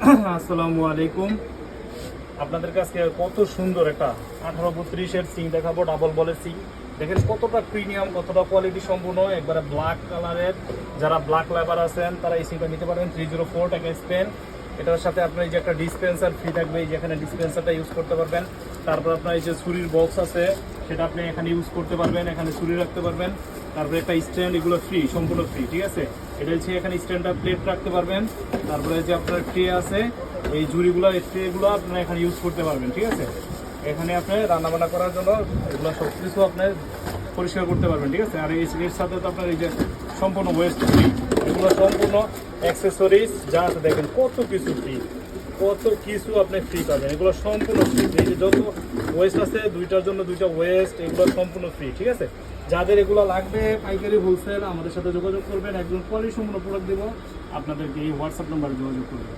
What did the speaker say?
আসসালামু আলাইকুম। আপনাদের কাছে কত সুন্দর একটা 1832-এর সিং দেখাবো, ডাবল বলের সিং। দেখেন কতটা প্রিমিয়াম, কতটা কোয়ালিটি সম্পূর্ণ, একবারে ব্ল্যাক কালারের। যারা ব্ল্যাক লেবার আছেন তারা এই সিংটা নিতে পারবেন। 304 টাকা স্পেন। এটার সাথে আপনার এই যে একটা ডিসপেন্সার ফ্রি থাকবে, এই যে এখানে ডিসপেন্সারটা ইউজ করতে পারবেন। তারপর আপনার এই যে ছুরির বক্স আছে সেটা আপনি এখানে ইউজ করতে পারবেন, এখানে ছুরি রাখতে পারবেন। তারপরে একটা স্ট্যান্ড, এগুলো ফ্রি, সম্পূর্ণ ফ্রি, ঠিক আছে। এটা হচ্ছে এখানে স্ট্যান্ডটা প্লেট রাখতে পারবেন। তারপরে যে আপনার ট্রে আছে, এই ঝুড়িগুলো, এই ট্রেগুলো আপনারা এখানে ইউজ করতে পারবেন, ঠিক আছে। এখানে আপনি রান্নাবান্না করার জন্য এগুলো সব কিছু আপনি পরিষ্কার করতে পারবেন, ঠিক আছে। আর এর সাথে তো আপনার এই যে সম্পূর্ণ ওয়েস্ট ফ্রি, এগুলো সম্পূর্ণ অ্যাক্সেসরিজ যা আছে, দেখেন কত কিছু ফ্রি, কত কিছু আপনি ফ্রি পাবেন। এগুলো সম্পূর্ণ ফ্রি। এই যে যত ওয়েস্ট আছে, দুইটার জন্য দুইটা ওয়েস্ট, এগুলো সম্পূর্ণ ফ্রি, ঠিক আছে। যাদের এগুলো লাগবে পাইকারি হোলসেল আমাদের সাথে যোগাযোগ করবেন, একদম কোয়ালিটি সম্পূর্ণ প্রোডাক্ট দেবো, আপনাদেরকে এই হোয়াটসঅ্যাপ নাম্বারে যোগাযোগ করবেন।